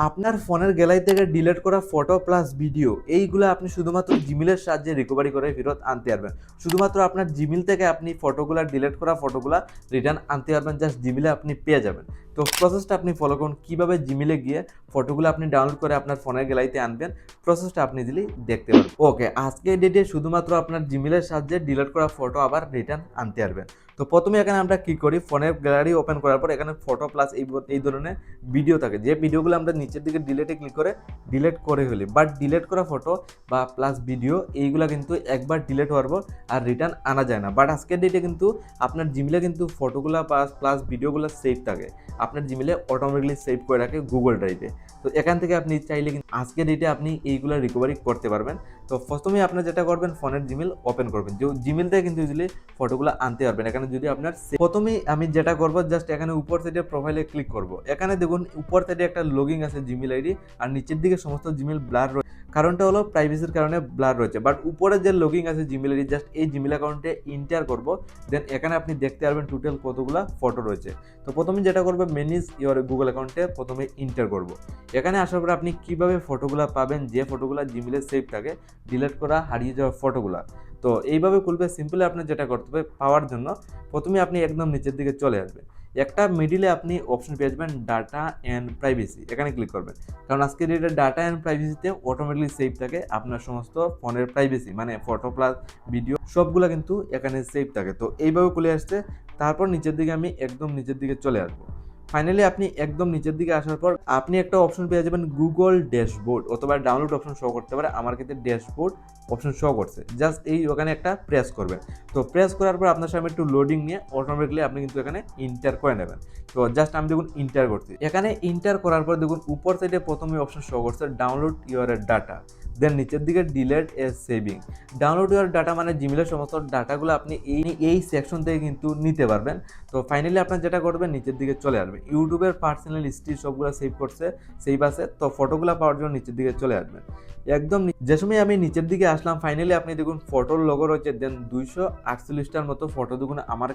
আপনার ফোনের গ্যালারি থেকে ডিলিট করা ফটো প্লাস ভিডিও এইগুলো আপনি শুধুমাত্র জিমেলের সাহায্যে রিকভারি করে ফেরত আনতে পারবেন। শুধুমাত্র আপনার জিমেল থেকে আপনি ফটোগুলা ডিলিট করা ফটোগুলা রিটার্ন আনতে পারবেন, জাস্ট জিমেলে আপনি পেয়ে যাবেন। তো প্রসেসটা আপনি ফলো করুন, কীভাবে জিমেলে গিয়ে ফটোগুলো আপনি ডাউনলোড করে আপনার ফোনের গ্যালারিতে আনবেন। প্রসেসটা আপনি দিলে দেখতে পারবেন। ওকে, আজকে ডেটে শুধুমাত্র আপনার জিমেলের সাহায্যে ডিলিট করা ফটো আবার রিটার্ন আনতে পারবেন। তো প্রথমে এখানে আমরা কি করি, ফোনের গ্যালারি ওপেন করার পর এখানে ফটো প্লাস এই ধরনের ভিডিও থাকে, যে ভিডিওগুলো আমরা নিচের দিকে ডিলেটে ক্লিক করে ডিলেট করে ফেলি। বাট ডিলেট করা ফটো বা প্লাস ভিডিও এইগুলো কিন্তু একবার ডিলেট হওয়ার পর আর রিটার্ন আনা যায় না। বাট আজকের ডেটে কিন্তু আপনার জিমেলে কিন্তু ফটোগুলো প্লাস ভিডিওগুলো সেভ থাকে, আপনার জিমেলে অটোমেটিকলি সেভ করে রাখে গুগল ড্রাইভে। তো এখান থেকে আপনি চাইলে কিন্তু আজকের ডেটে আপনি এইগুলো রিকভারি করতে পারবেন। তো প্রথমেই আপনার যেটা করবেন, ফোনের জিমেল ওপেন করবেন, যে জিমেল থেকে কিন্তু ইজিলি ফটোগুলো আনতে পারবেন। এখানে যদি আপনার প্রথমেই আমি যেটা করবো, জাস্ট এখানে উপর সাইডে প্রোফাইলে ক্লিক করব। এখানে দেখুন উপর সাইডে একটা লগইন আছে জিমেল আইডি, আর নিচের দিকে সমস্ত জিমেল ব্লার রয়েছে। কারণটা হলো প্রাইভেসির কারণে ব্লার রয়েছে। বাট উপরে যে লগইন আছে জিমেল আইডি, জাস্ট এই জিমেল অ্যাকাউন্টে ইন্টার করব। দেন এখানে আপনি দেখতে পারবেন টোটাল কতগুলো ফটো রয়েছে। তো প্রথমে যেটা করবে, ম্যানেজ ইওর গুগল অ্যাকাউন্টে প্রথমে ইন্টার করব। এখানে আসার পরে আপনি কিভাবে ফটোগুলো পাবেন, যে ফটোগুলো জিমেলে সেভ থাকে, ডিলিট করা হারিয়ে যাওয়া ফটোগুলো। তো এইভাবে খুলবে। সিম্পলি আপনার যেটা করতে হবে, পাওয়ার জন্য প্রথমে আপনি একদম নিচের দিকে চলে আসবেন। একটা মিডিলে আপনি অপশন পেয়ে যাবেন ডাটা অ্যান্ড প্রাইভেসি, এখানে ক্লিক করবেন। কারণ আজকের ডেটে ডাটা অ্যান্ড প্রাইভেসিতে অটোমেটিকলি সেভ থাকে আপনার সমস্ত ফোনের প্রাইভেসি, মানে ফটো প্লাস ভিডিও সবগুলো কিন্তু এখানে সেভ থাকে। তো এইভাবে খুলে আসছে। তারপর নিচের দিকে আমি একদম নিচের দিকে চলে আসবো। ফাইনালি আপনি একদম নিচের দিকে আসার পর আপনি একটা অপশন পেয়ে যাবেন গুগল ড্যাশবোর্ড, অথবা ডাউনলোড অপশন শো করতে পারে। আমার ক্ষেত্রে ড্যাশবোর্ড অপশন শো করছে, জাস্ট এই ওখানে একটা প্রেস করবেন। তো প্রেস করার পর আপনার সামনে একটু লোডিং নিয়ে অটোমেটিকলি আপনি কিন্তু এখানে ইন্টার করে নেবেন। তো জাস্ট আমি দেখুন ইন্টার করছি। এখানে ইন্টার করার পর দেখুন উপর সাইডে প্রথমে অপশন শো করছে ডাউনলোড ইউর ডাটা, দেন নিচের দিকে delete A saving. Download your data মানে জিমেলের সমস্ত ডাটাগুলো আপনি এই সেকশন থেকে কিন্তু নিতে পারবেন। তো ফাইনালি আপনার যেটা করবেন, নিচের দিকে চলে আসবেন। ইউটিউবের পার্সোনাল হিস্ট্রি সবগুলো সেভ করছে, সেভ আছে। তো ফটোগুলো পাওয়ার জন্য নিচের দিকে চলে আসবেন। একদম যে সময় আমি নিচের দিকে আসলাম, ফাইনালি আপনি দেখুন ফটোর লোগো রয়েছে, দেন 248টার মতো ফটো দেখুন আমার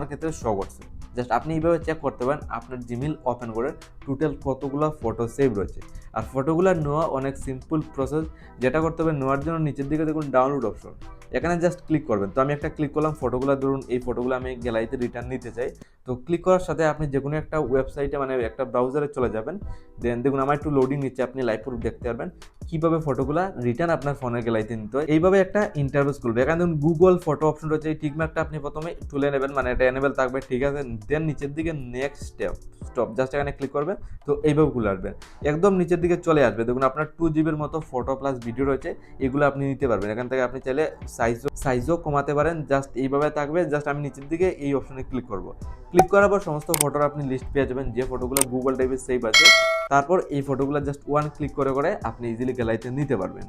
ক্ষেত্রে শো করছে। জাস্ট আপনি এইভাবে চেক করতে পারেন আপনার জিমেল ওপেন করে টোটাল কতগুলো ফটো সেভ রয়েছে। আর ফটোগুলো নেওয়া অনেক সিম্পল প্রসেস। যেটা করতে হবে, নেওয়ার জন্য নিচের দিকে দেখুন ডাউনলোড অপশন, এখানে জাস্ট ক্লিক করবেন। তো আমি একটা ক্লিক করলাম, ফটোগুলো ধরুন এই ফটোগুলো আমি গ্যালারিতে রিটার্ন নিতে চাই। তো ক্লিক করার সাথে আপনি যে কোনো একটা ওয়েবসাইটে, মানে একটা ব্রাউজারে চলে যাবেন। দেন দেখুন আমার একটু লোডিং নিচ্ছে, আপনি লাইভ প্রুফ দেখতে পারবেন কীভাবে ফটোগুলো রিটার্ন আপনার ফোনের গ্যালারিতে নিতে হয়। এইভাবে একটা ইন্টারফেস খুলবে। এখানে দেখুন গুগল ফটো অপশন রয়েছে, এই টিকমার্কটা আপনি প্রথমে তুলে নেবেন, মানে এটা এনেবেল থাকবে, ঠিক আছে। দেন নিচের দিকে নেক্সট স্টপ, জাস্ট এখানে ক্লিক করবে। তো এইভাবে খুলে আসবে, একদম নিচের দিকে চলে আসবে। দেখুন আপনার 2 GB মতো ফটো প্লাস ভিডিও রয়েছে, এগুলো আপনি নিতে পারবেন। এখান থেকে আপনি চাইলে সাইজও কমাতে পারেন। জাস্ট এইভাবে থাকবে। জাস্ট আমি নিচের দিকে এই অপশনে ক্লিক করব। ক্লিক করার পর সমস্ত ফটোর আপনি লিস্ট পেয়ে যাবেন, যে ফটোগুলো গুগল ড্রাইভে সেভ আছে। তারপর এই ফটোগুলো জাস্ট ওয়ান ক্লিক করে আপনি ইজিলি গ্যালারিতে নিতে পারবেন।